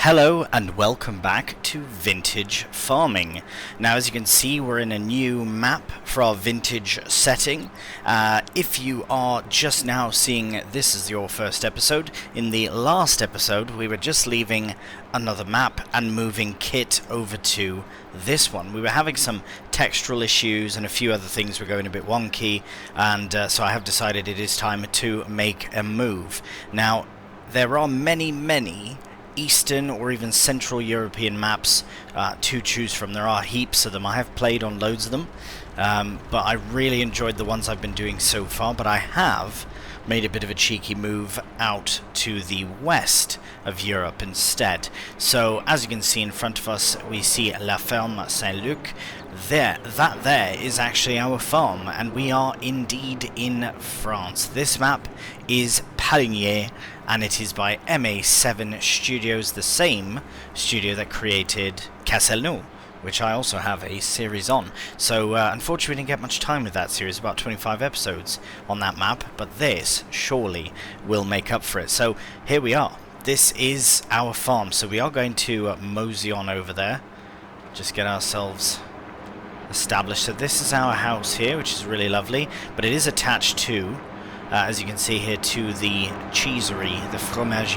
Hello and welcome back to Vintage Farming. Now, as you can see, we're in a new map for our vintage setting. If you are just now seeing this as your first episode, in the last episode we were just leaving another map and moving kit over to this one. We were having some textural issues and a few other things were going a bit wonky, and so I have decided it is time to make a move. Now, there are many Eastern or even Central European maps to choose from. There are heaps of them. I have played on loads of them, but I really enjoyed the ones I've been doing so far. But I have made a bit of a cheeky move out to the west of Europe instead. So as you can see in front of us, we see La Ferme Saint-Luc. That is actually our farm, and we are indeed in France. This map is PALLEGNEY, and it is by MA7 Studios, the same studio that created Castelnau, which I also have a series on. So unfortunately we didn't get much time with that series, about 25 episodes on that map, but this surely will make up for it. So here we are. This is our farm, so we are going to mosey on over there, just get ourselves established. So this is our house here, which is really lovely, but it is attached to, as you can see here, to the cheesery, the fromage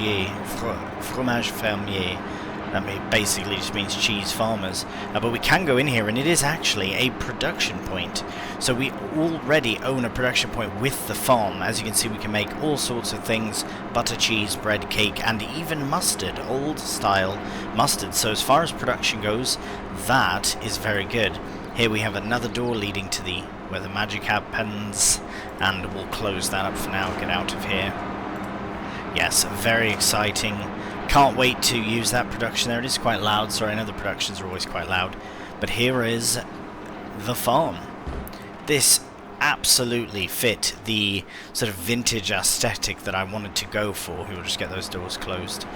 fermier. That basically just means cheese farmers. But we can go in here, and it is actually a production point. So we already own a production point with the farm. As you can see, we can make all sorts of things: butter, cheese, bread, cake, and even mustard, old style mustard. So as far as production goes, that is very good. Here we have another door leading to where the magic happens, and we'll close that up for now, get out of here. Yes, very exciting. Can't wait to use that production there. It is quite loud. Sorry, I know the productions are always quite loud. But here is the farm. This absolutely fit the sort of vintage aesthetic that I wanted to go for. We'll just get those doors closed.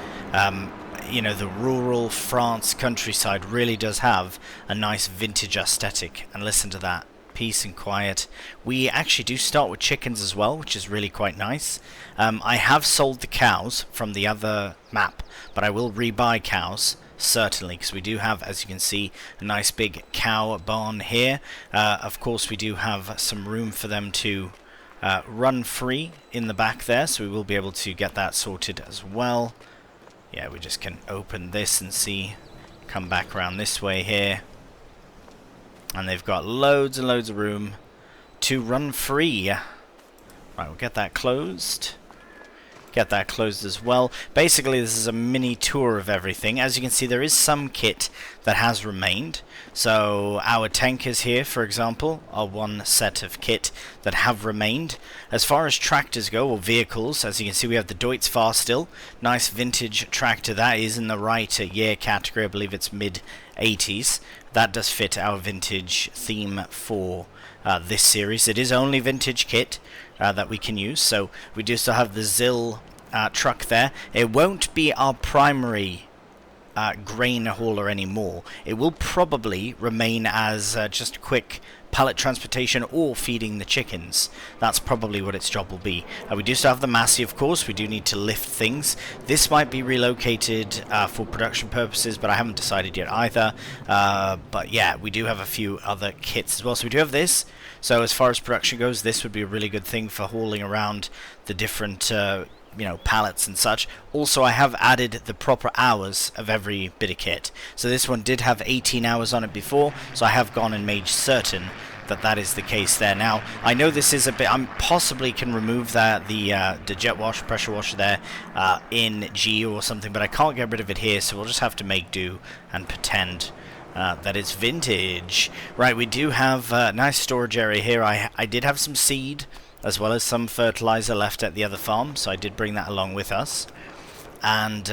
You know, the rural France countryside really does have a nice vintage aesthetic. And listen to that. Peace and quiet. We actually do start with chickens as well, which is really quite nice. I have sold the cows from the other map, but I will rebuy cows, certainly, because we do have, as you can see, a nice big cow barn here. Of course, we do have some room for them to run free in the back there, so we will be able to get that sorted as well. Yeah, we just can open this and see, come back around this way here. And they've got loads and loads of room to run free. Right, we'll get that closed. Get that closed as well. Basically, this is a mini tour of everything. As you can see, there is some kit that has remained. So our tankers here, for example, are one set of kit that have remained. As far as tractors go, or vehicles, as you can see, we have the Deutz-Fahr still. Nice vintage tractor. That is in the right year category. I believe it's mid-80s. That does fit our vintage theme for this series. It is only vintage kit that we can use. So we do still have the ZIL truck there. It won't be our primary grain hauler anymore. It will probably remain as just quick pallet transportation or feeding the chickens. That's probably what its job will be. We do still have the Massey, of course. We do need to lift things. This might be relocated for production purposes, but I haven't decided yet either. But yeah, we do have a few other kits as well. So we do have this. So as far as production goes, this would be a really good thing for hauling around the different pallets and such. Also, I have added the proper hours of every bit of kit. So this one did have 18 hours on it before, so I have gone and made certain that that is the case there. Now, I know this is a bit, I possibly can remove the jet wash, pressure washer there in G or something, but I can't get rid of it here, so we'll just have to make do and pretend that it's vintage. Right, we do have a nice storage area here. I did have some seed as well as some fertilizer left at the other farm, so I did bring that along with us. And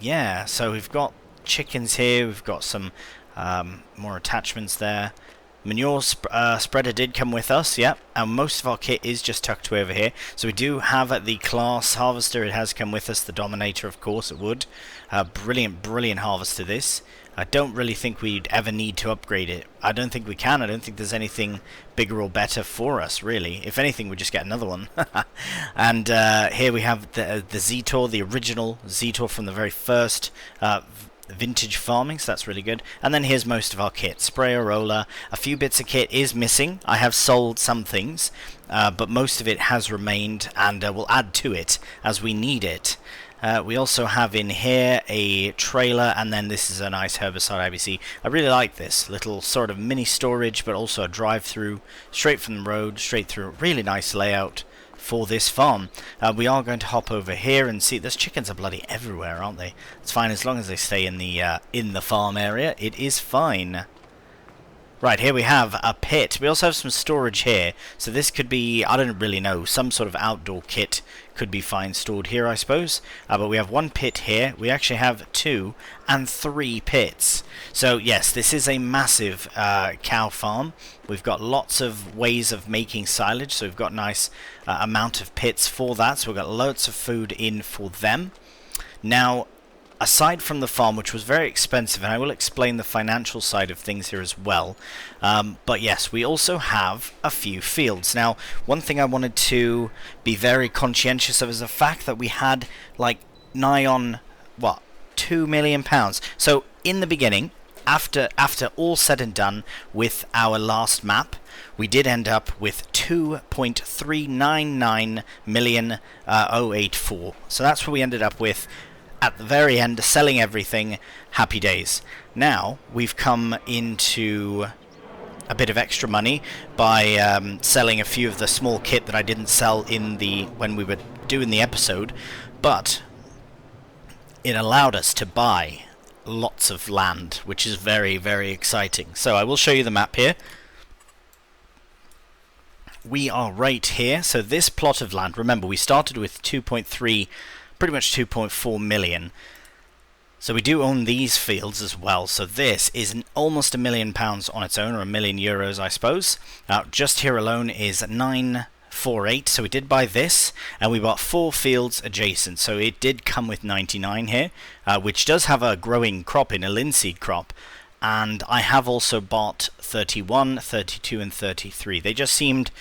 yeah, so we've got chickens here, we've got some more attachments there. Manure spreader did come with us, yep, and most of our kit is just tucked away over here. So we do have the class harvester, it has come with us, the Dominator, of course, it would. Brilliant, brilliant harvester this. I don't really think we'd ever need to upgrade it. I don't think we can. I don't think there's anything bigger or better for us, really. If anything, we just get another one. And here we have the Zetor, the original Zetor from the very first vintage farming, so that's really good. And then here's most of our kit. Sprayer, roller, a few bits of kit is missing. I have sold some things, but most of it has remained, and we'll add to it as we need it. We also have in here a trailer, and then this is a nice herbicide IBC. I really like this little sort of mini storage, but also a drive-through straight from the road, straight through. Really nice layout for this farm. We are going to hop over here and see. There's chickens are bloody everywhere, aren't they? It's fine as long as they stay in the farm area. It is fine. Right, here we have a pit. We also have some storage here. So this could be, I don't really know, some sort of outdoor kit could be fine stored here, I suppose. But we have one pit here. We actually have 2 and 3 pits. So yes, this is a massive cow farm. We've got lots of ways of making silage, so we've got a nice amount of pits for that. So we've got loads of food in for them. Now, aside from the farm, which was very expensive, and I will explain the financial side of things here as well, but yes, we also have a few fields. Now, one thing I wanted to be very conscientious of is the fact that we had like nigh on, what, £2 million. So in the beginning, after all said and done with our last map, we did end up with 2.399 million 084. So that's what we ended up with at the very end, selling everything. Happy days. Now we've come into a bit of extra money by selling a few of the small kit that I didn't sell when we were doing the episode, but it allowed us to buy lots of land, which is very, very exciting. So I will show you the map here. We are right here. So this plot of land, remember we started with 2.3, pretty much 2.4 million. So we do own these fields as well. So this is almost £1 million on its own, or €1 million, I suppose. Now just here alone is 948. So we did buy this, and we bought 4 fields adjacent. So it did come with 99 here, which does have a growing crop in, a linseed crop. And I have also bought 31, 32, and 33. They just seemed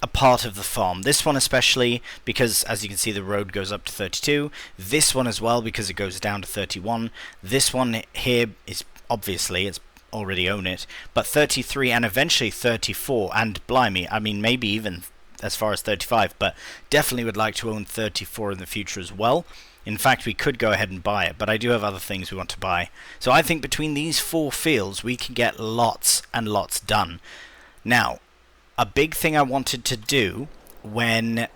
a part of the farm. This one especially because, as you can see, the road goes up to 32. This one as well because it goes down to 31. This one here is obviously, it's already own it, but 33 and eventually 34, and blimey, I mean maybe even as far as 35, but definitely would like to own 34 in the future as well. In fact, we could go ahead and buy it, but I do have other things we want to buy. So I think between these 4 fields we can get lots and lots done. Now, a big thing I wanted to do when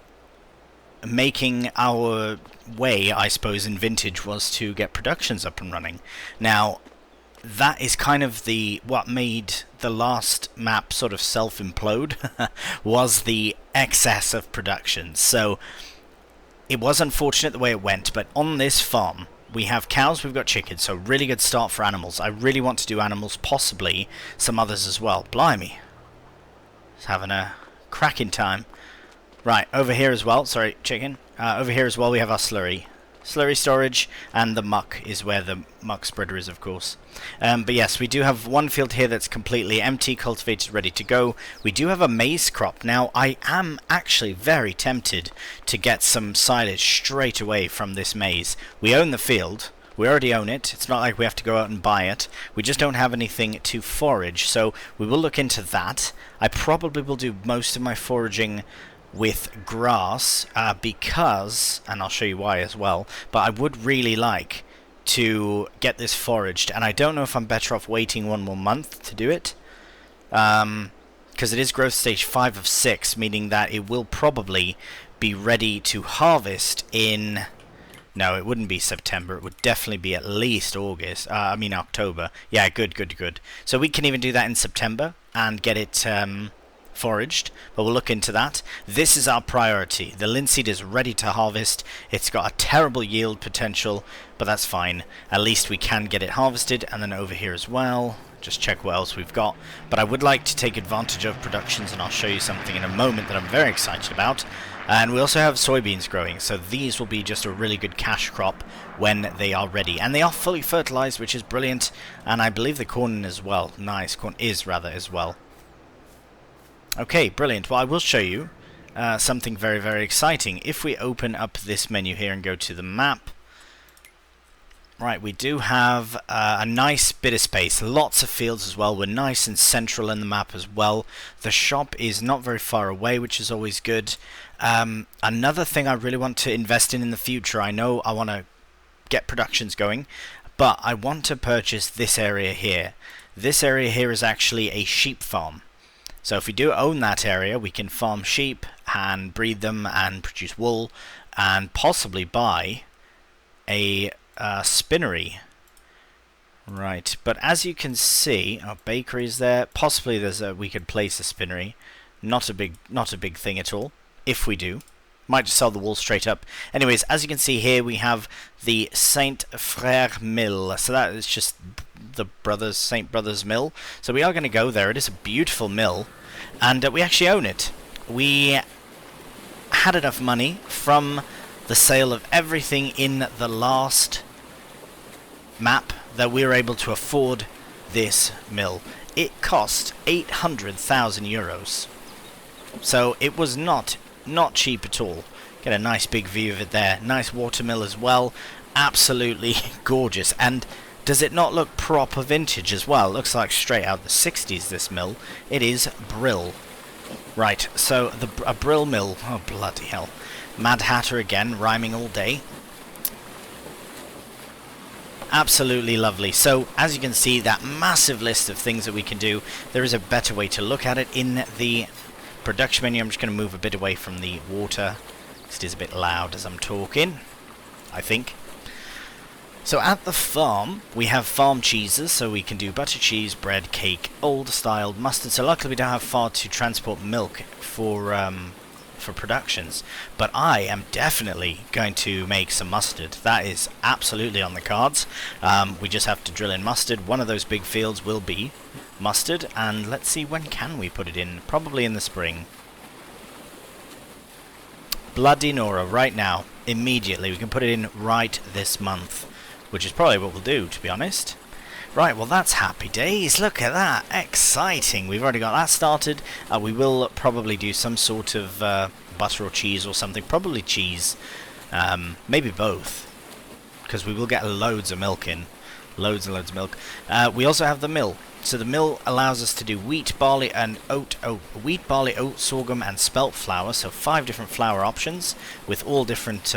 making our way, I suppose, in Vintage was to get productions up and running. Now, that is kind of what made the last map sort of self-implode, was the excess of productions. So it was unfortunate the way it went, but on this farm, we have cows, we've got chickens, so really good start for animals. I really want to do animals, possibly some others as well. Blimey. Having a cracking time. Right, over here as well, sorry, chicken. Over here as well we have our slurry storage, and the muck is where the muck spreader is, of course. But yes, we do have one field here that's completely empty, cultivated, ready to go. We do have a maize crop. Now, I am actually very tempted to get some silage straight away from this maize. We own the field. We already own it. It's not like we have to go out and buy it. We just don't have anything to forage, so we will look into that. I probably will do most of my foraging with grass because, and I'll show you why as well, but I would really like to get this foraged, and I don't know if I'm better off waiting 1 more month to do it, because it is growth stage 5 of 6, meaning that it will probably be ready to harvest in... No, it wouldn't be September. It would definitely be at least August. October. Yeah, good. So we can even do that in September and get it foraged, but we'll look into that. This is our priority. The linseed is ready to harvest. It's got a terrible yield potential, but that's fine. At least we can get it harvested. And then over here as well, just check what else we've got. But I would like to take advantage of productions, and I'll show you something in a moment that I'm very excited about. And we also have soybeans growing, so these will be just a really good cash crop when they are ready. And they are fully fertilized, which is brilliant. And I believe the corn as well. Nice, corn is rather as well. Okay, brilliant. Well, I will show you something very, very exciting. If we open up this menu here and go to the map, right, we do have a nice bit of space, lots of fields as well. We're nice and central in the map as well. The shop is not very far away, which is always good. Another thing I really want to invest in the future, I know I want to get productions going, but I want to purchase this area here. This area here is actually a sheep farm. So if we do own that area, we can farm sheep and breed them and produce wool and possibly buy a spinnery. Right, but as you can see, our bakery is there. Possibly we could place a spinnery. Not a big thing at all. If we do, might just sell the wool straight up. Anyways, as you can see here, we have the Saint Frère Mill. So that is just the Saint Brothers Mill. So we are going to go there. It is a beautiful mill, and we actually own it. We had enough money from the sale of everything in the last map that we were able to afford this mill. It cost 800,000 euros. So it was not cheap at all. Get a nice big view of it there. Nice water mill as well. Absolutely gorgeous. And does it not look proper vintage as well? Looks like straight out the 60s, this mill. It is Brill. Right, so a Brill mill. Oh, bloody hell. Mad Hatter again, rhyming all day. Absolutely lovely. So, as you can see, that massive list of things that we can do, there is a better way to look at it in the production menu. I'm just going to move a bit away from the water. It is a bit loud as I'm talking, I think. So at the farm, we have farm cheeses, so we can do butter cheese, bread, cake, old-styled mustard. So luckily we don't have far to transport milk for productions. But I am definitely going to make some mustard. That is absolutely on the cards. We just have to drill in mustard. One of those big fields will be mustard, and let's see, when can we put it in? Probably in the spring. Bloody Nora, right now, immediately. We can put it in right this month, which is probably what we'll do, to be honest. Right, well, that's happy days. Look at that. Exciting. We've already got that started. We will probably do some sort of butter or cheese or something. Probably cheese. Maybe both, because we will get loads of milk in. Loads and loads of milk. We also have the mill. So the mill allows us to do wheat, barley, and oat, sorghum, and spelt flour. So 5 different flour options with all different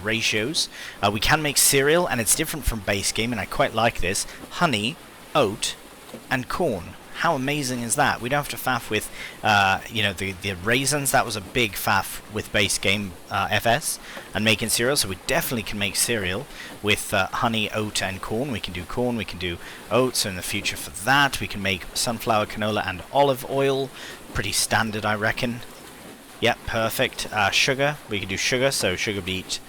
ratios. We can make cereal, and it's different from base game, and I quite like this. Honey, oat, and corn. How amazing is that? We don't have to faff with, the raisins. That was a big faff with base game FS and making cereal. So we definitely can make cereal with honey, oat, and corn. We can do corn. We can do oats in the future for that. We can make sunflower, canola, and olive oil. Pretty standard, I reckon. Yep, perfect. Sugar. We can do sugar. So sugar beet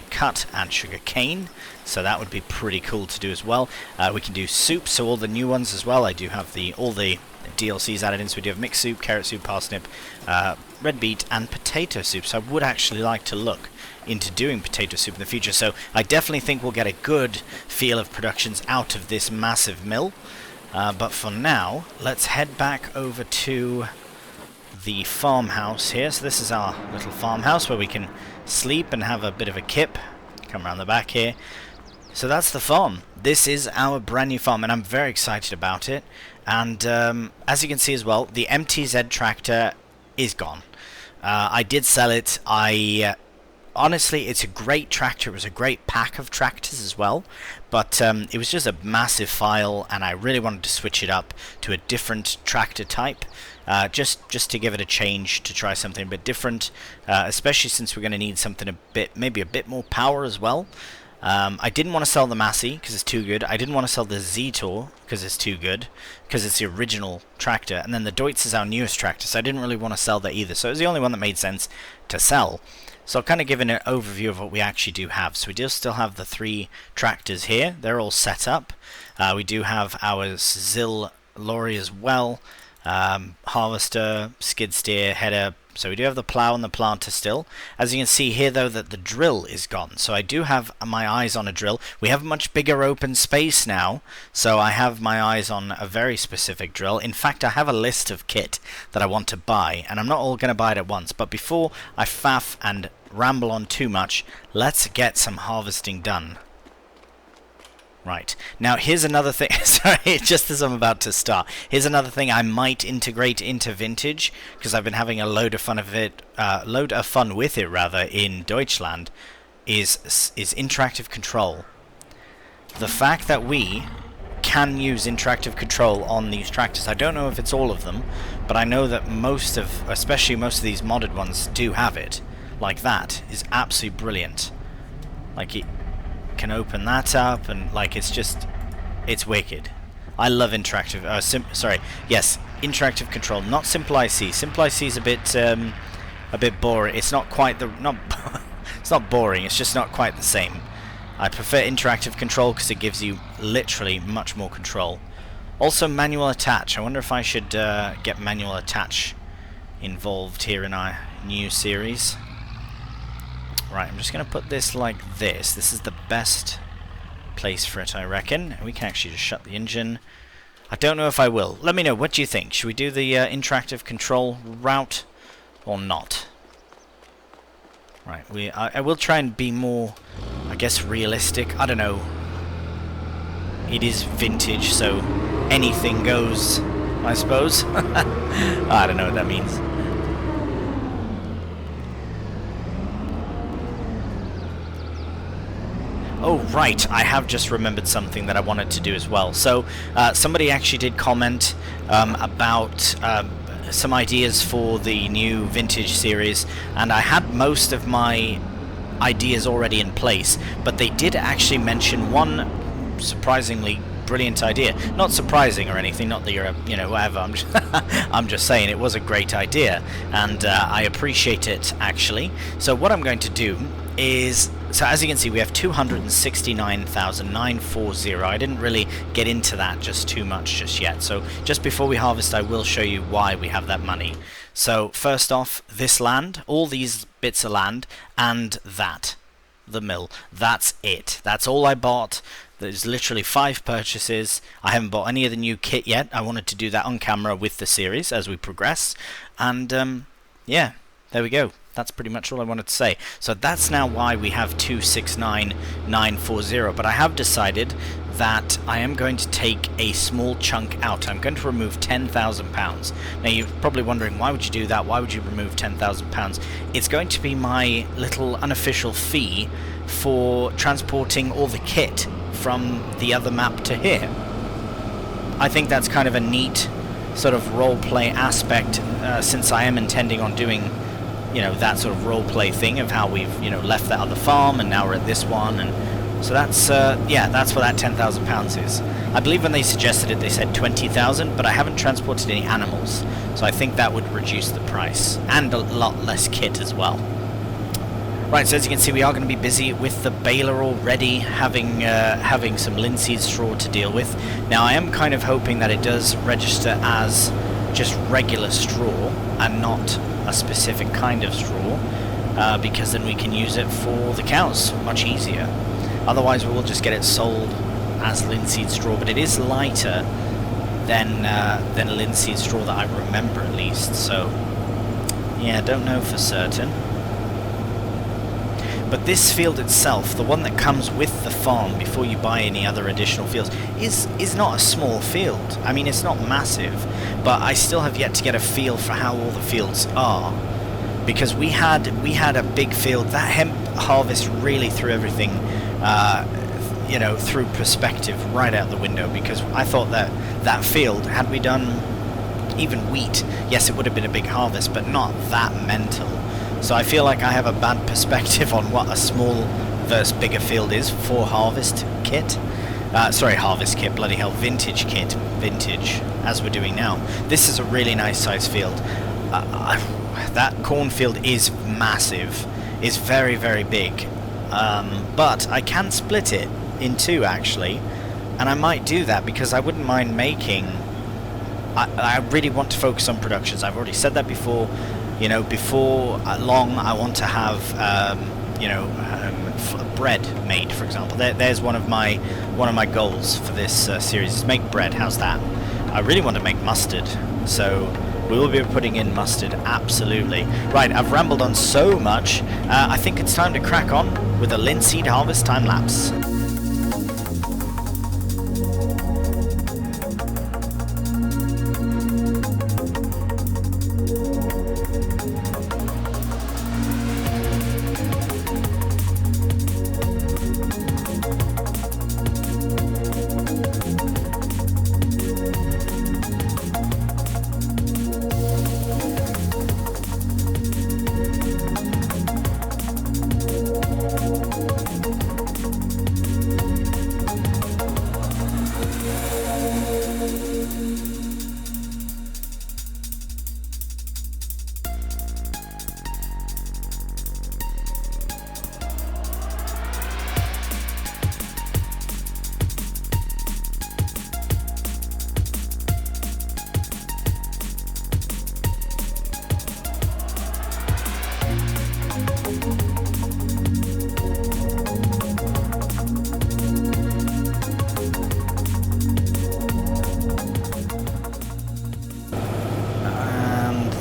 cut, and sugar cane. So that would be pretty cool to do as well. We can do soup, so all the new ones as well. I do have all the DLCs added in, so we do have mixed soup, carrot soup, parsnip, red beet, and potato soup. So I would actually like to look into doing potato soup in the future. So I definitely think we'll get a good feel of productions out of this massive mill. But for now, let's head back over to the farmhouse here. So this is our little farmhouse where we can sleep and have a bit of a kip. Come around the back here. So that's the farm. This is our brand new farm, and I'm very excited about it. And as you can see as well, the MTZ tractor is gone. I did sell it. Honestly, it's a great tractor. It was a great pack of tractors as well, but it was just a massive file, and I really wanted to switch it up to a different tractor type, just to give it a change, to try something a bit different, especially since we're going to need something maybe a bit more power as well. I didn't want to sell the Massey because it's too good. I didn't want to sell the Z-Tor because it's too good, because it's the original tractor. And then the Deutz is our newest tractor, so I didn't really want to sell that either. So it was the only one that made sense to sell. So I'll kind of give an overview of what we actually do have. So we do still have the 3 tractors here. They're all set up. We do have our Zill lorry as well. Harvester, skid steer, header. So we do have the plow and the planter still. As you can see here though, that the drill is gone. So I do have my eyes on a drill. We have much bigger open space now, so I have my eyes on a very specific drill. In fact, I have a list of kit that I want to buy, and I'm not all going to buy it at once. But before I faff and ramble on too much, let's get some harvesting done. Right, now here's another thing, sorry, just as I'm about to start, here's another thing I might integrate into Vintage, because I've been having a load of fun with it in Deutschland, is interactive control. The fact that we can use interactive control on these tractors, I don't know if it's all of them, but I know that especially most of these modded ones do have it. Like that is absolutely brilliant. Like it can open that up, and like it's wicked. I love interactive interactive control, not simple IC. Simple IC is a bit boring. It's not quite it's not boring, it's just not quite the same. I prefer interactive control because it gives you literally much more control. Also manual attach. I wonder if I should get manual attach involved here in our new series. Right, I'm just going to put this like this. This is the best place for it, I reckon. We can actually just shut the engine. I don't know if I will. Let me know, what do you think? Should we do the interactive control route or not? Right, I will try and be more, I guess, realistic. I don't know. It is Vintage, so anything goes, I suppose. I don't know what that means. Oh, right, I have just remembered something that I wanted to do as well. So, somebody actually did comment about some ideas for the new Vintage series, and I had most of my ideas already in place, but they did actually mention one surprisingly brilliant idea. Not surprising or anything, not that you're whatever, I'm just saying it was a great idea, and I appreciate it, actually. So what I'm going to do is, so as you can see, we have 269,940. I didn't really get into that just too much just yet. So just before we harvest, I will show you why we have that money. So first off, this land, all these bits of land, and the mill. That's it. That's all I bought. There's literally 5 purchases. I haven't bought any of the new kit yet. I wanted to do that on camera with the series as we progress. And yeah, there we go. That's pretty much all I wanted to say. So that's now why we have 269,940. But I have decided that I am going to take a small chunk out. I'm going to remove £10,000. Now you're probably wondering, why would you do that? Why would you remove £10,000? It's going to be my little unofficial fee for transporting all the kit from the other map to here. I think that's kind of a neat sort of roleplay aspect, since I am intending on doing that sort of role-play thing of how we've, left that other farm and now we're at this one, and so that's, yeah, that's what that £10,000 is. I believe when they suggested it, they said 20,000, but I haven't transported any animals, so I think that would reduce the price, and a lot less kit as well. Right, so as you can see, we are going to be busy with the baler already, having some linseed straw to deal with. Now, I am kind of hoping that it does register as just regular straw and not a specific kind of straw, because then we can use it for the cows much easier. Otherwise we will just get it sold as linseed straw, but it is lighter than linseed straw that I remember, at least. So yeah, don't know for certain. But this field itself, the one that comes with the farm before you buy any other additional fields, is not a small field. I mean, it's not massive, but I still have yet to get a feel for how all the fields are, because we had a big field. That hemp harvest really threw everything, through perspective right out the window, because I thought that field, had we done even wheat, yes, it would have been a big harvest, but not that mental. So I feel like I have a bad perspective on what a small versus bigger field is for harvest kit. Sorry, harvest kit, bloody hell, vintage kit, vintage, as we're doing now. This is a really nice size field. That cornfield is massive, is very, very big, but I can split it in two, actually, and I might do that because I wouldn't mind making... I really want to focus on productions. I've already said that before. You know, before long, I want to have, you know, bread made, for example. There's one of my goals for this series is make bread. How's that? I really want to make mustard, so we will be putting in mustard, absolutely. Right, I've rambled on so much. I think it's time to crack on with a linseed harvest time lapse.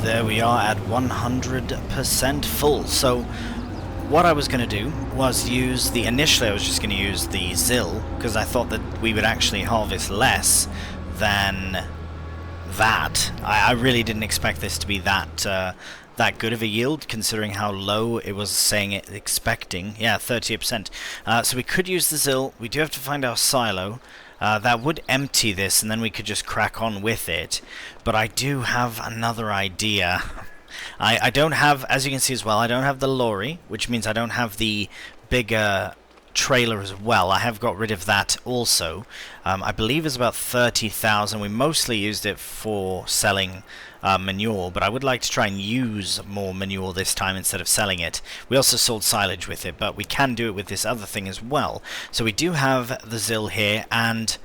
There we are at 100% full. So what I was going to do was use the... Initially I was just going to use the Zill, because I thought that we would actually harvest less than that. I really didn't expect this to be that good of a yield, considering how low it was saying it expecting. Yeah, 38%. So we could use the Zill. We do have to find our silo. That would empty this, and then we could just crack on with it. But I do have another idea. I don't have, as you can see as well, I don't have the lorry, which means I don't have the bigger trailer as well. I have got rid of that also. I believe it's about 30,000. We mostly used it for selling manure, but I would like to try and use more manure this time instead of selling it. We also sold silage with it, but we can do it with this other thing as well. So we do have the Zill here, and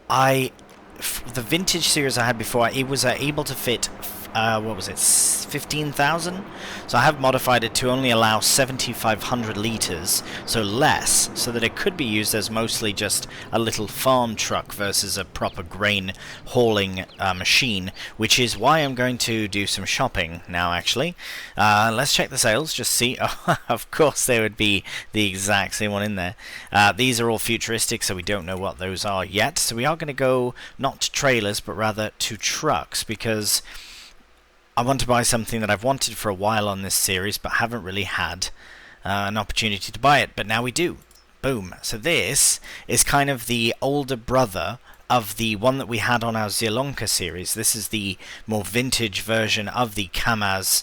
the vintage series I had before, it was able to fit what was it, 15,000? So I have modified it to only allow 7,500 litres, so less, so that it could be used as mostly just a little farm truck versus a proper grain hauling machine, which is why I'm going to do some shopping now, actually. Let's check the sales, just see. Oh, of course there would be the exact same one in there. These are all futuristic, so we don't know what those are yet. So we are going to go not to trailers, but rather to trucks, because I want to buy something that I've wanted for a while on this series, but haven't really had an opportunity to buy it, but now we do. Boom. So this is kind of the older brother of the one that we had on our Zielonka series. This is the more vintage version of the Kamaz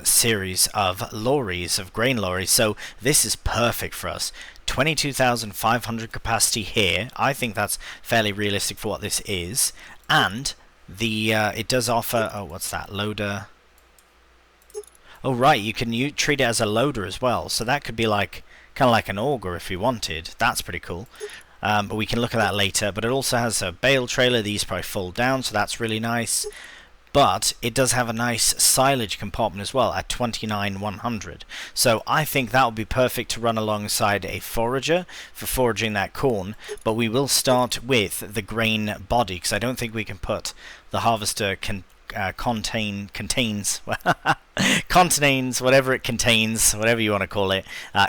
series of lorries, of grain lorries. So this is perfect for us. 22,500 capacity here. I think that's fairly realistic for what this is. And the it does offer, oh, what's that, loader? Oh right, you can treat it as a loader as well, so that could be like kind of like an auger if you wanted. That's pretty cool. But we can look at that later. But it also has a bale trailer. These probably fold down, so that's really nice. But it does have a nice silage compartment as well at 29,100. So I think that would be perfect to run alongside a forager for foraging that corn. But we will start with the grain body, because I don't think we can put the harvester contains whatever it contains, whatever you want to call it,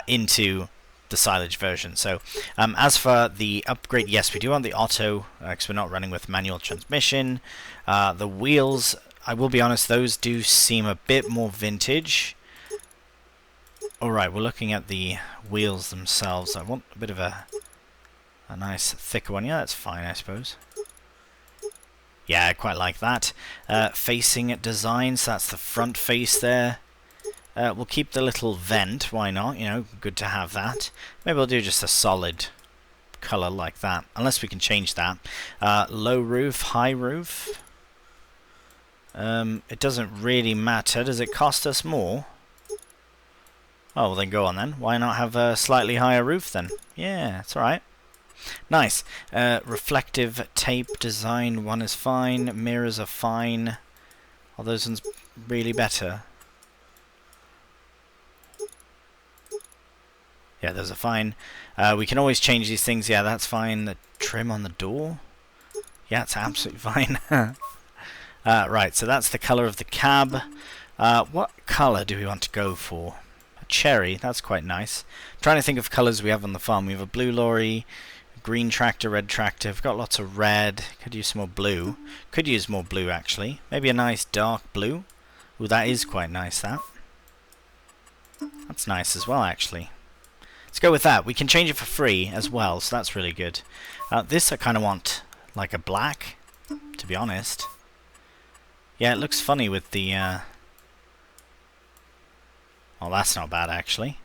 into the silage version. So as for the upgrade, yes, we do want the auto, because we're not running with manual transmission. The wheels, I will be honest, those do seem a bit more vintage. Alright, we're looking at the wheels themselves. I want a bit of a nice thicker one. Yeah, that's fine, I suppose. Yeah, I quite like that. Facing designs, that's the front face there. We'll keep the little vent, why not? You know, good to have that. Maybe we'll do just a solid colour like that, unless we can change that. Low roof, high roof. It doesn't really matter. Does it cost us more? Oh, well then go on then. Why not have a slightly higher roof then? Yeah, that's alright. Nice. Reflective tape design, one is fine. Mirrors are fine. Are those ones really better? Yeah, those are fine. We can always change these things. Yeah, that's fine. The trim on the door? Yeah, it's absolutely fine. Right, so that's the colour of the cab. What colour do we want to go for? A cherry, that's quite nice. I'm trying to think of colours we have on the farm. We have a blue lorry, green tractor, red tractor. We've got lots of red. Could use some more blue. Could use more blue, actually. Maybe a nice dark blue. Ooh, that is quite nice, that. That's nice as well, actually. Let's go with that. We can change it for free as well, so that's really good. This I kind of want like a black, to be honest. Yeah, it looks funny with the... Well, that's not bad, actually.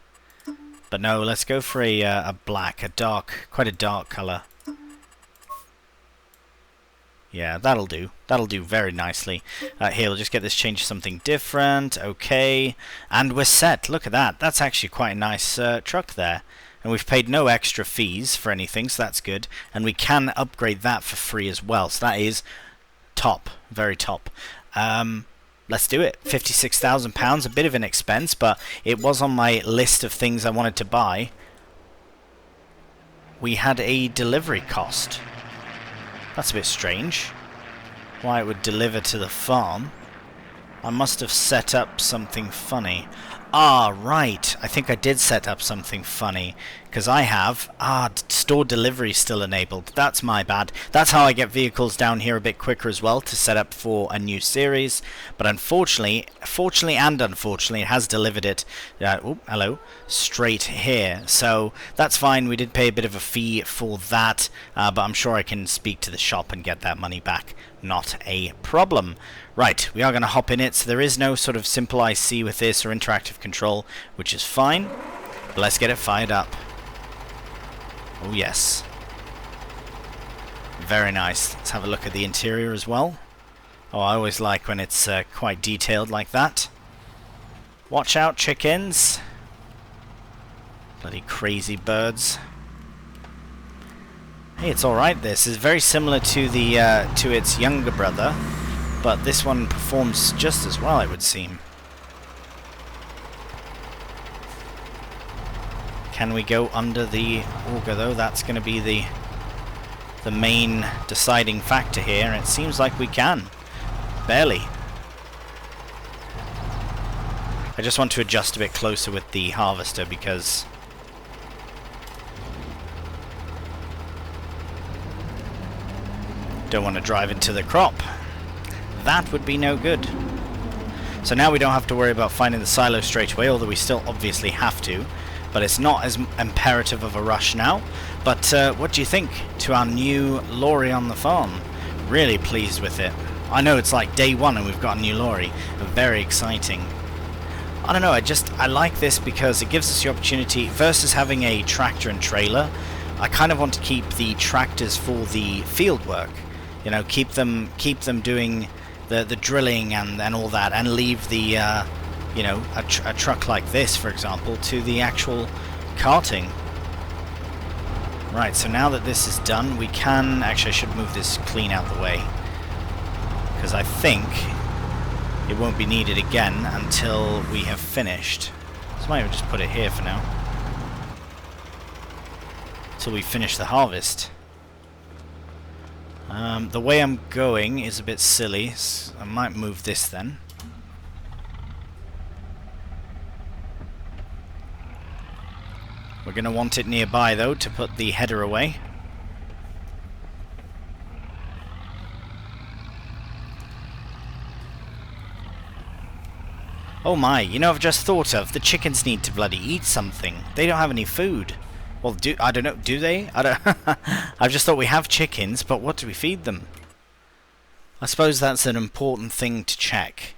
But no, let's go for a black, a dark, quite a dark colour. Yeah, that'll do. That'll do very nicely. Here, we'll just get this changed to something different. Okay. And we're set. Look at that. That's actually quite a nice truck there. And we've paid no extra fees for anything, so that's good. And we can upgrade that for free as well. So that is top. Very top. Let's do it. £56,000. A bit of an expense, but it was on my list of things I wanted to buy. We had a delivery cost. That's a bit strange. Why it would deliver to the farm. I must have set up something funny. Ah, right. I think I did set up something funny. Because I have... store delivery still enabled. That's my bad. That's how I get vehicles down here a bit quicker as well, to set up for a new series. But unfortunately, fortunately and unfortunately, it has delivered it... oh, hello. Straight here. So, that's fine. We did pay a bit of a fee for that. But I'm sure I can speak to the shop and get that money back. Not a problem. Right, we are going to hop in it. So there is no sort of simple IC with this or interactive control, which is fine. But let's get it fired up. Oh yes. Very nice. Let's have a look at the interior as well. Oh, I always like when it's quite detailed like that. Watch out, chickens. Bloody crazy birds. Hey, it's alright. This is very similar to the to its younger brother, but this one performs just as well, it would seem. Can we go under the auger though? That's going to be the main deciding factor here, and it seems like we can. Barely. I just want to adjust a bit closer with the harvester because don't want to drive into the crop. That would be no good. So now we don't have to worry about finding the silo straight away, although we still obviously have to. But it's not as imperative of a rush now. But what do you think to our new lorry on the farm? Really pleased with it. I know it's like day one and we've got a new lorry. Very exciting. I don't know, I like this because it gives us the opportunity, versus having a tractor and trailer, I kind of want to keep the tractors for the field work. You know, keep them doing the drilling and all that, and leave the you know, a truck like this, for example, to the actual carting. Right, so now that this is done, we can... Actually, I should move this clean out the way, because I think it won't be needed again until we have finished. So I might even just put it here for now, until we finish the harvest. The way I'm going is a bit silly, so I might move this then. We're going to want it nearby though to put the header away. Oh my, you know, I've just thought of, the chickens need to bloody eat something. They don't have any food. Well, I don't know, do they? I don't I've just thought we have chickens, but what do we feed them? I suppose that's an important thing to check.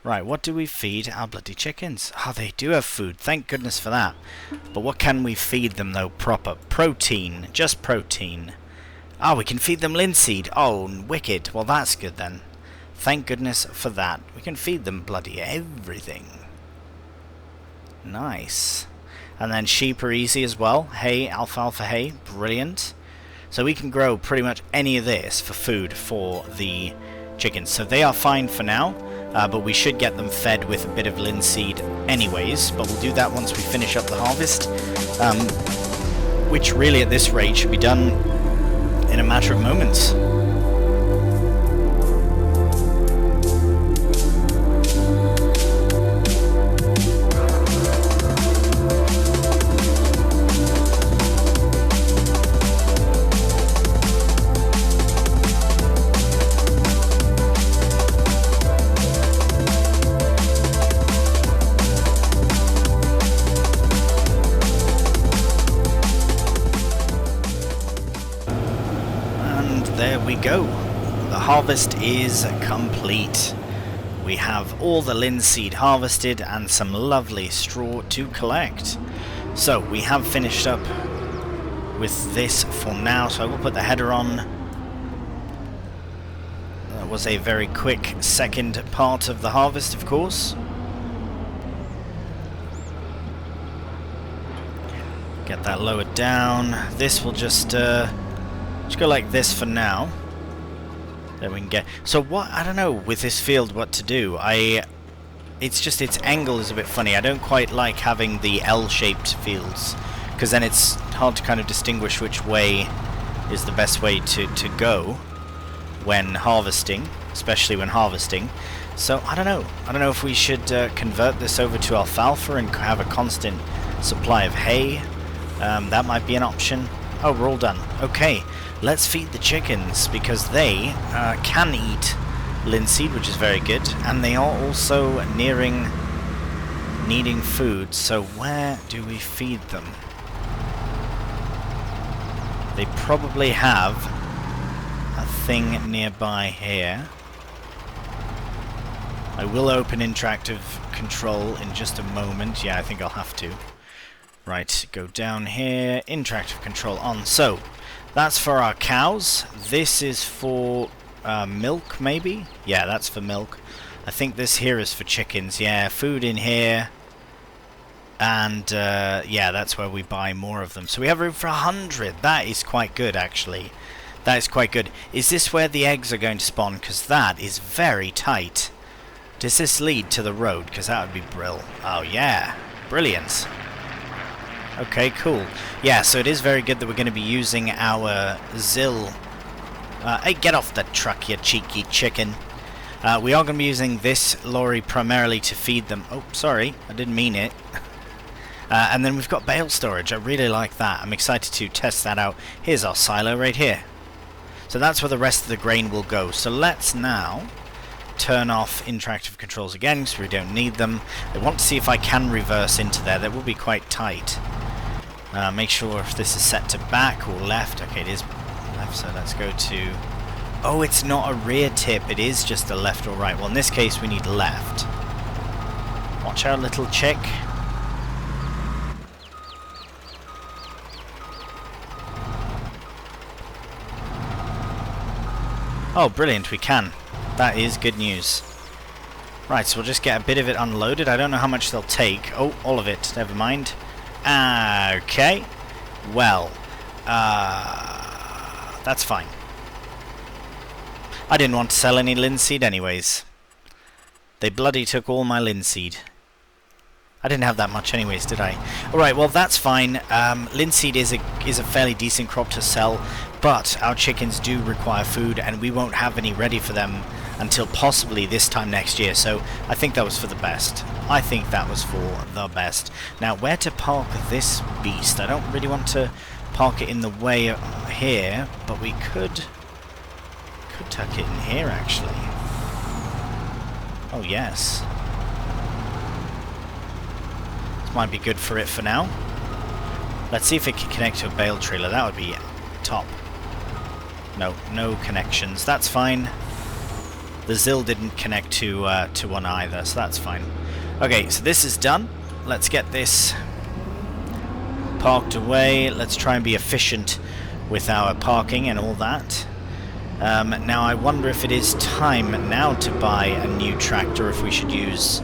Right, what do we feed our bloody chickens? Oh, they do have food. Thank goodness for that. But what can we feed them, though, proper? Protein. Just protein. Oh, we can feed them linseed. Oh, wicked. Well, that's good, then. Thank goodness for that. We can feed them bloody everything. Nice. And then sheep are easy as well. Hay, alfalfa hay. Brilliant. So we can grow pretty much any of this for food for the chickens. So they are fine for now. But we should get them fed with a bit of linseed anyways. But we'll do that once we finish up the harvest. Which really at this rate should be done in a matter of moments. There we go. The harvest is complete. We have all the linseed harvested and some lovely straw to collect. So we have finished up with this for now, so I will put the header on. That was a very quick second part of the harvest, of course. Get that lowered down. This will just go like this for now. Then we can get... So what... I don't know with this field what to do. It's just its angle is a bit funny. I don't quite like having the L-shaped fields, because then it's hard to kind of distinguish which way is the best way to go when harvesting, especially when harvesting. So I don't know. I don't know if we should convert this over to alfalfa and have a constant supply of hay. That might be an option. Oh, we're all done. Okay. Let's feed the chickens, because they can eat linseed, which is very good, and they are also needing food. So where do we feed them? They probably have a thing nearby here. I will open interactive control in just a moment. Yeah, I think I'll have to. Right, go down here, interactive control on. So that's for our cows. This is for milk, maybe? Yeah, that's for milk. I think this here is for chickens. Yeah, food in here. And, yeah, that's where we buy more of them. So we have room for 100. That is quite good, actually. That is quite good. Is this where the eggs are going to spawn? Because that is very tight. Does this lead to the road? Because that would be brill. Oh, yeah. Brilliant. Okay, cool. Yeah, so it is very good that we're going to be using our ZIL. Hey, get off the truck, you cheeky chicken. We are going to be using this lorry primarily to feed them. Oh, sorry, I didn't mean it. And then we've got bale storage. I really like that. I'm excited to test that out. Here's our silo right here. So that's where the rest of the grain will go. So let's now turn off interactive controls again, because we don't need them. I want to see if I can reverse into there. That will be quite tight. Make sure if this is set to back or left. Okay, it is left, so let's go to... Oh, it's not a rear tip, it is just a left or right. Well, in this case, we need left. Watch out, little chick. Oh, brilliant, we can. That is good news. Right, so we'll just get a bit of it unloaded. I don't know how much they'll take. Oh, all of it, never mind. Okay, well, that's fine. I didn't want to sell any linseed anyways. They bloody took all my linseed. I didn't have that much anyways, did I? Alright, well that's fine. Linseed is a fairly decent crop to sell, but our chickens do require food, and we won't have any ready for them until possibly this time next year, so I think that was for the best. I think that was for the best. Now, where to park this beast? I don't really want to park it in the way here, but we could tuck it in here, actually. Oh, yes. This might be good for it for now. Let's see if it can connect to a bale trailer. That would be top. No connections. That's fine. The ZIL didn't connect to one either, so that's fine. Okay, so this is done. Let's get this parked away. Let's try and be efficient with our parking and all that. Now I wonder if it is time now to buy a new tractor, if we should use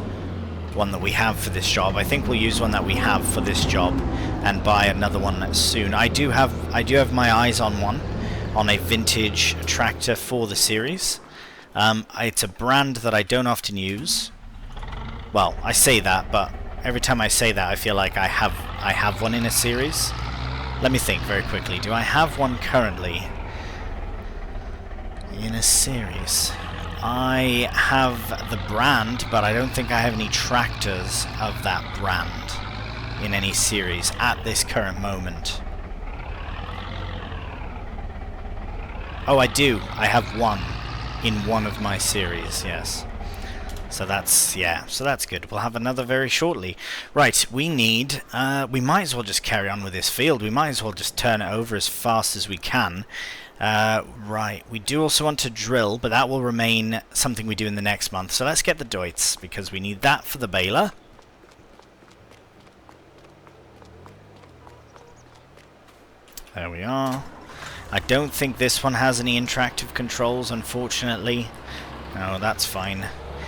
one that we have for this job. I think we'll use one that we have for this job and buy another one soon. I do have my eyes on one, on a vintage tractor for the series. It's a brand that I don't often use. Well, I say that, but every time I say that I feel like I have one in a series. Let me think very quickly. Do I have one currently in a series? I have the brand, but I don't think I have any tractors of that brand in any series at this current moment. Oh, I do. I have one in one of my series, yes. So that's, yeah, so that's good. We'll have another very shortly. Right, we need, we might as well just carry on with this field. We might as well just turn it over as fast as we can. Right, we do also want to drill, but that will remain something we do in the next month. So let's get the Deutz, because we need that for the baler. There we are. I don't think this one has any interactive controls, unfortunately. No, that's fine.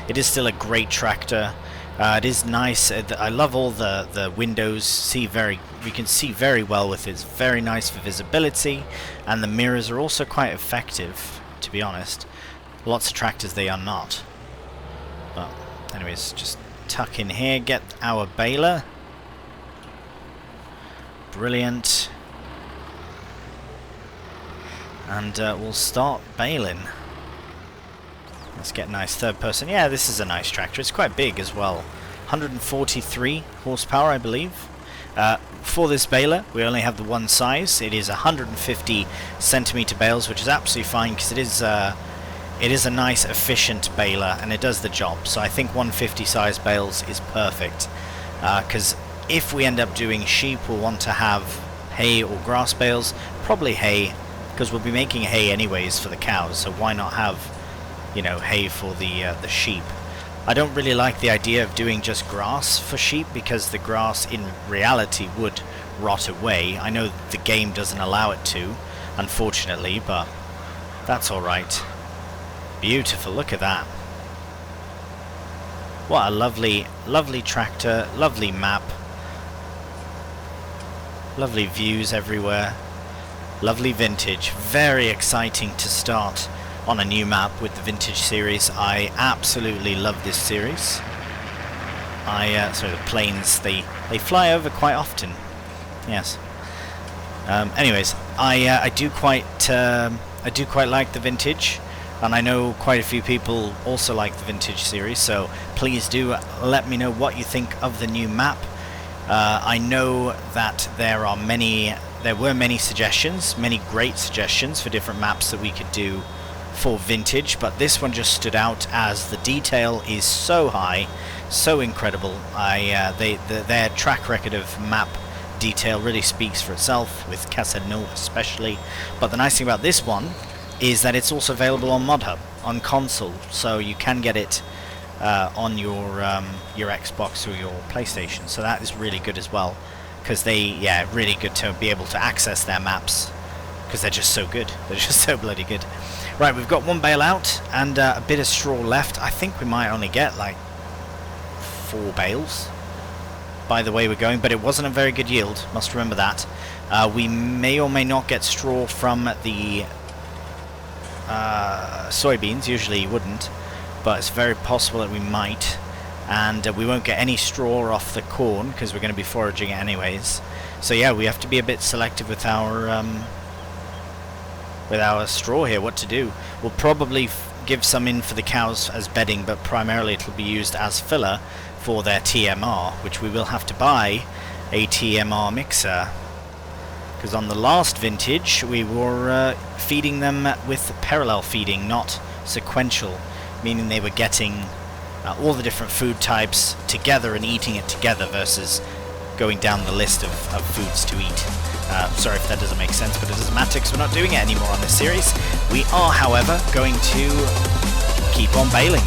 It is still a great tractor. It is nice. I love all the windows. We can see very well with it. It's very nice for visibility, and the mirrors are also quite effective, to be honest. Lots of tractors they are not. But anyways, just tuck in here, get our baler. Brilliant. And we'll start baling. Let's get a nice third person. Yeah, this is a nice tractor. It's quite big as well. 143 horsepower, I believe. For this baler, we only have the one size. It is 150 centimeter bales, which is absolutely fine because it is a nice, efficient baler, and it does the job. So I think 150 size bales is perfect. Because if we end up doing sheep, we'll want to have hay or grass bales. Probably hay, because we'll be making hay anyways for the cows. So why not have, you know, hay for the sheep? I don't really like the idea of doing just grass for sheep, because the grass in reality would rot away. I know the game doesn't allow it to, unfortunately, but that's alright. Beautiful, look at that. What a lovely, lovely tractor, lovely map. Lovely views everywhere. Lovely vintage. Very exciting to start on a new map with the vintage series. I absolutely love this series. Sorry, the planes, they fly over quite often. Yes. Anyways, I do quite like the vintage, and I know quite a few people also like the vintage series. So please do let me know what you think of the new map. I know that there were many suggestions, many great suggestions for different maps that we could do for vintage, but this one just stood out as the detail is so high, so incredible. Their track record of map detail really speaks for itself, with Casino especially. But the nice thing about this one is that it's also available on ModHub, on console, so you can get it on your Xbox or your PlayStation. So that is really good as well, because really good to be able to access their maps, because they're just so good. They're just so bloody good. Right, we've got one bale out and a bit of straw left. I think we might only get like 4 bales by the way we're going, but it wasn't a very good yield, must remember that. We may or may not get straw from the soybeans. Usually you wouldn't, but it's very possible that we might. And we won't get any straw off the corn because we're going to be foraging it anyways. So yeah, we have to be a bit selective with our straw here, what to do. We'll probably give some in for the cows as bedding, but primarily it'll be used as filler for their TMR, which we will have to buy a TMR mixer, because on the last vintage we were feeding them with parallel feeding, not sequential, meaning they were getting all the different food types together and eating it together versus going down the list of foods to eat. Sorry if that doesn't make sense, but it doesn't matter because we're not doing it anymore on this series. We are, however, going to keep on baling.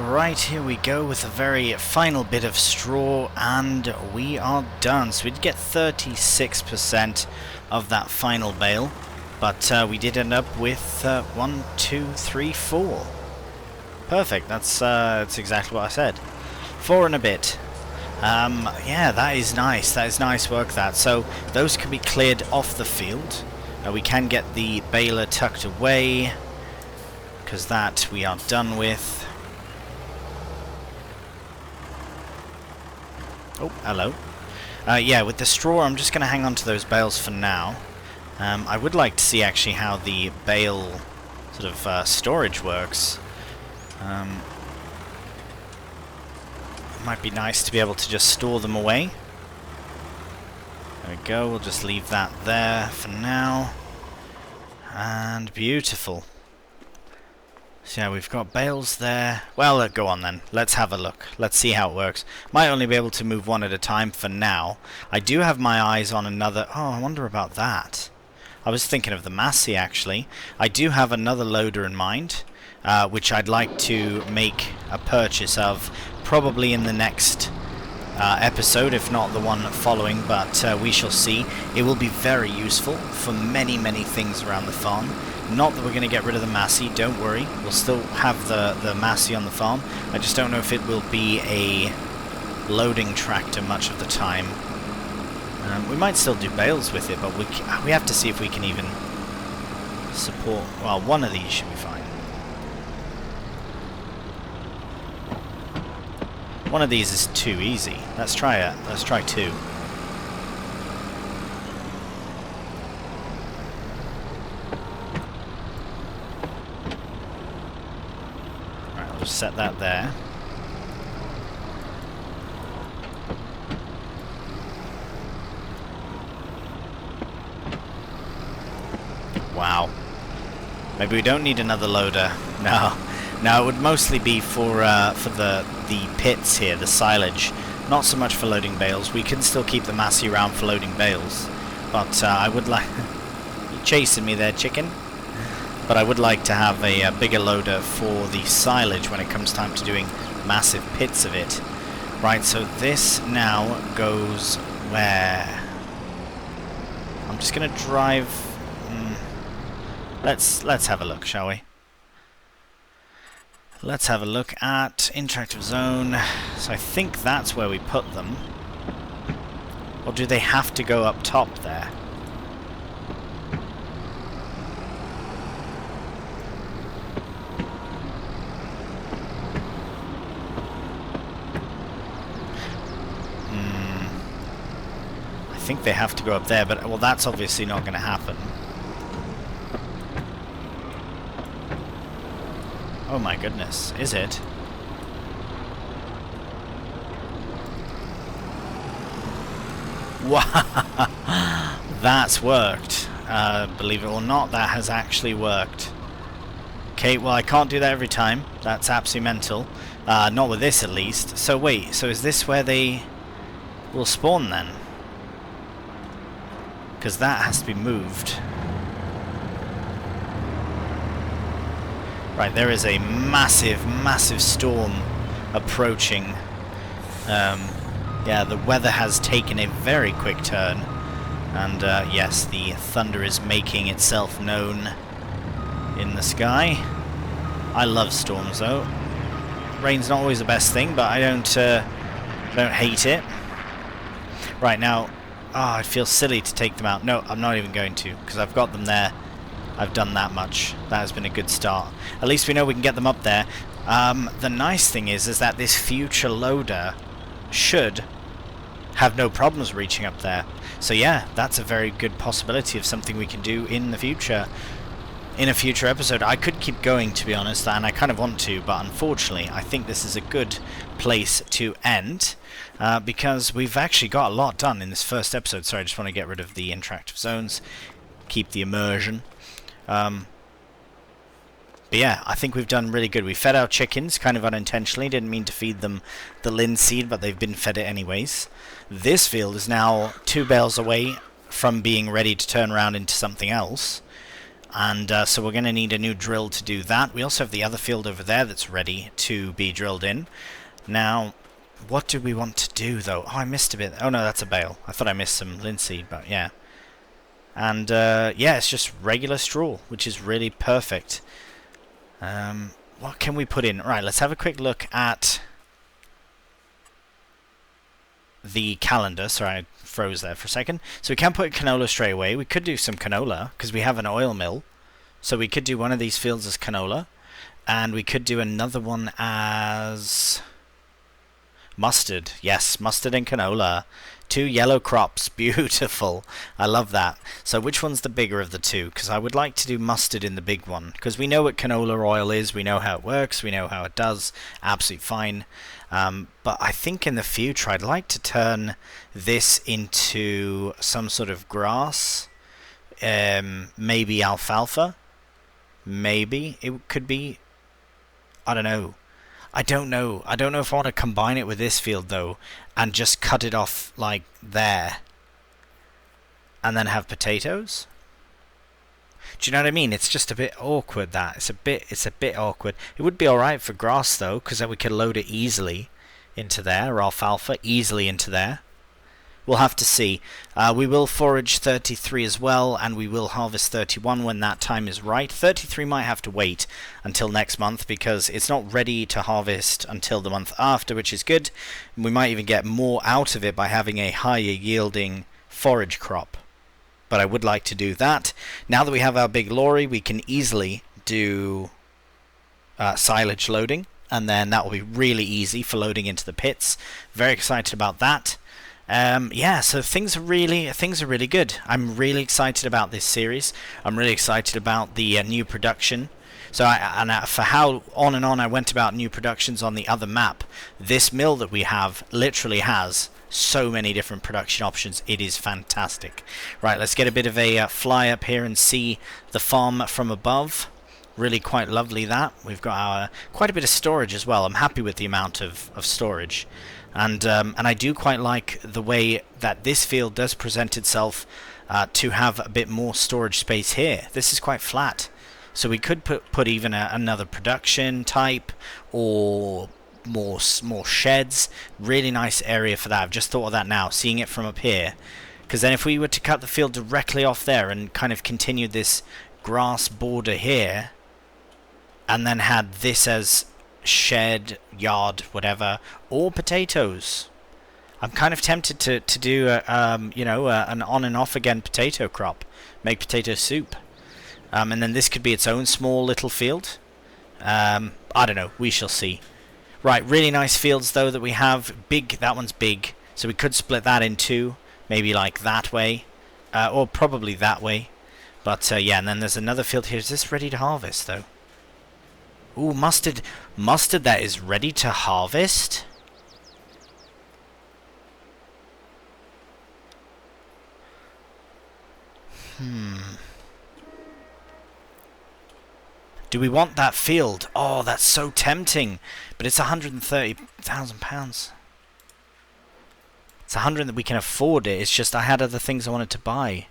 Right, here we go with a very final bit of straw, and we are done. So we did get 36% of that final bale, but we did end up with 1, 2, 3, 4. Perfect. That's exactly what I said. 4 and a bit. Yeah, that is nice. That is nice work. That so those can be cleared off the field. We can get the baler tucked away because that we are done with. Oh, hello. Yeah, with the straw, I'm just going to hang on to those bales for now. I would like to see actually how the bale sort of storage works. It might be nice to be able to just store them away. There we go, we'll just leave that there for now. And beautiful. So yeah, we've got bales there. Well, go on then. Let's have a look. Let's see how it works. Might only be able to move one at a time for now. I do have my eyes on another... Oh, I wonder about that. I was thinking of the Massey, actually. I do have another loader in mind, which I'd like to make a purchase of probably in the next episode, if not the one following, but we shall see. It will be very useful for many, many things around the farm. Not that we're going to get rid of the Massey, don't worry. We'll still have the Massey on the farm. I just don't know if it will be a loading tractor much of the time. We might still do bales with it, but we have to see if we can even support... Well, one of these should be fine. One of these is too easy. Let's try it. Let's try 2. Just set that there. Wow. Maybe we don't need another loader. No. No, it would mostly be for the pits here, the silage. Not so much for loading bales. We can still keep the Massey around for loading bales. But I would like... You chasing me there, chicken? But I would like to have a bigger loader for the silage when it comes time to doing massive pits of it. Right, so this now goes where? I'm just going to drive... Let's have a look, shall we? Let's have a look at interactive zone. So I think that's where we put them. Or do they have to go up top there? I think they have to go up there, but well, that's obviously not going to happen. Oh my goodness, is it? Wow, that's worked. Believe it or not, that has actually worked. Okay, well, I can't do that every time. That's absolutely mental. Not with this, at least. So wait, so is this where they will spawn then? Because that has to be moved. Right, there is a massive, massive storm approaching. Yeah, the weather has taken a very quick turn. And yes, the thunder is making itself known in the sky. I love storms though. Rain's not always the best thing, but I don't hate it. Right, now... Oh, I feel silly to take them out. No, I'm not even going to, because I've got them there. I've done that much. That has been a good start. At least we know we can get them up there. The nice thing is that this future loader should have no problems reaching up there. So yeah, that's a very good possibility of something we can do in the future. In a future episode. I could keep going, to be honest, and I kind of want to, but unfortunately I think this is a good place to end, because we've actually got a lot done in this first episode. Sorry, I just want to get rid of the interactive zones, keep the immersion. But yeah, I think we've done really good. We fed our chickens kind of unintentionally, didn't mean to feed them the linseed, but they've been fed it anyways. This field is now 2 bales away from being ready to turn around into something else. And so we're going to need a new drill to do that. We also have the other field over there that's ready to be drilled in. Now, what do we want to do, though? Oh, I missed a bit. Oh, no, that's a bale. I thought I missed some linseed, but yeah. And, yeah, it's just regular straw, which is really perfect. What can we put in? Right, let's have a quick look at the calendar. Sorry, I froze there for a second. So we can put canola straight away. We could do some canola because we have an oil mill. So we could do one of these fields as canola, and we could do another one as mustard. Yes, mustard and canola. 2 yellow crops. Beautiful. I love that. So which one's the bigger of the two? Because I would like to do mustard in the big one, because we know what canola oil is, we know how it works, we know how it does. Absolutely fine. But I think in the future I'd like to turn this into some sort of grass. Maybe alfalfa. Maybe it could be. I don't know. I don't know if I want to combine it with this field, though, and just cut it off like there. And then have potatoes. Do you know what I mean? It's just a bit awkward, that. It's a bit awkward. It would be alright for grass, though, because then we could load it easily into there, or alfalfa easily into there. We'll have to see. We will forage 33 as well, and we will harvest 31 when that time is right. 33 might have to wait until next month, because it's not ready to harvest until the month after, which is good. We might even get more out of it by having a higher yielding forage crop. But I would like to do that. Now that we have our big lorry, we can easily do silage loading, and then that will be really easy for loading into the pits. Very excited about that. Yeah, so things are really good. I'm really excited about this series. I'm really excited about the new production. So for how on and on I went about new productions on the other map, this mill that we have literally has so many different production options. It is fantastic. Right, let's get a bit of a fly up here and see the farm from above. Really quite lovely that. We've got quite a bit of storage as well. I'm happy with the amount of storage. And I do quite like the way that this field does present itself to have a bit more storage space here. This is quite flat. So we could put even another production type, or more sheds. Really nice area for that. I've just thought of that now, seeing it from up here. Because then if we were to cut the field directly off there and kind of continue this grass border here, and then had this as shed, yard, whatever, or potatoes. I'm kind of tempted to do an on and off again potato crop, make potato soup, and then this could be its own small little field. I don't know, we shall see. Right, really nice fields though that we have. Big, that one's big, so we could split that in two, maybe like that way, or probably that way. But yeah, and then there's another field here. Is this ready to harvest though? Ooh, mustard that is ready to harvest. Do we want that field? Oh, that's so tempting. But it's £130,000. It's 100 that we can afford it. It's just I had other things I wanted to buy.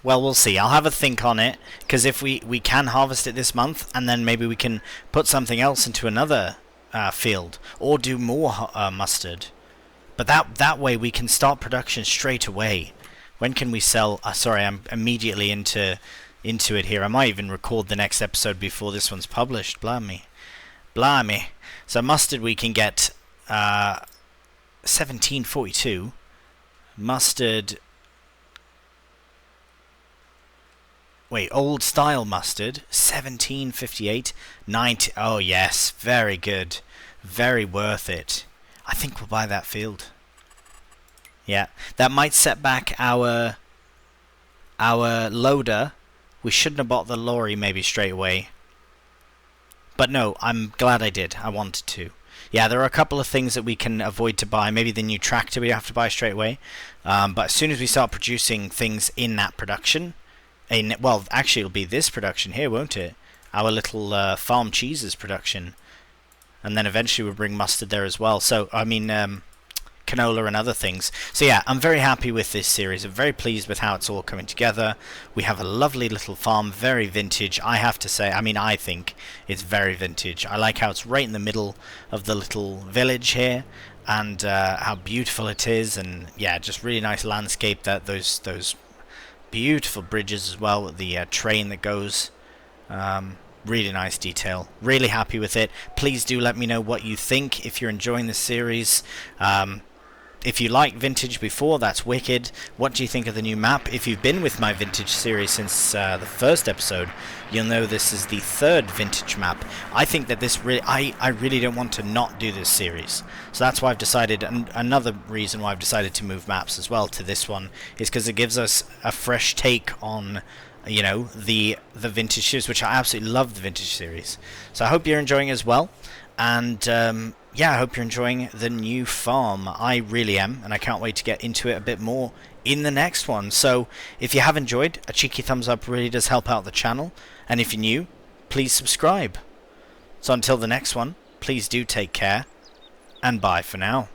Well, we'll see. I'll have a think on it, because if we can harvest it this month, and then maybe we can put something else into another field, or do more mustard. But that way we can start production straight away. When can we sell? Sorry, I'm immediately into it here. I might even record the next episode before this one's published. Blimey. So mustard we can get 1742. Mustard. Wait, old style mustard, 1758, 90. Oh yes, very good, very worth it. I think we'll buy that field. Yeah, that might set back our loader. We shouldn't have bought the lorry maybe straight away. But no, I'm glad I did. I wanted to. Yeah, there are a couple of things that we can avoid to buy. Maybe the new tractor we have to buy straight away. But as soon as we start producing things in that production, well, actually it'll be this production here, won't it? Our little farm cheeses production. And then eventually we'll bring mustard there as well. So, I mean, canola and other things. So yeah, I'm very happy with this series. I'm very pleased with how it's all coming together. We have a lovely little farm, very vintage, I have to say. I mean, I think it's very vintage. I like how it's right in the middle of the little village here, and how beautiful it is, and yeah, just really nice landscape. That those beautiful bridges as well with the train that goes. Really nice detail. Really happy with it. Please do let me know what you think if you're enjoying this series. If you like vintage before, that's wicked. What do you think of the new map? If you've been with my vintage series since the first episode, you'll know this is the third vintage map. I think that this really, I really don't want to not do this series. So that's why I've decided, and another reason why I've decided to move maps as well to this one, is because it gives us a fresh take on, you know, the vintage series, which I absolutely love the vintage series. So I hope you're enjoying as well. And yeah, I hope you're enjoying the new farm. I really am, and I can't wait to get into it a bit more in the next one. So if you have enjoyed, a cheeky thumbs up really does help out the channel. And if you're new, please subscribe. So until the next one, please do take care, and bye for now.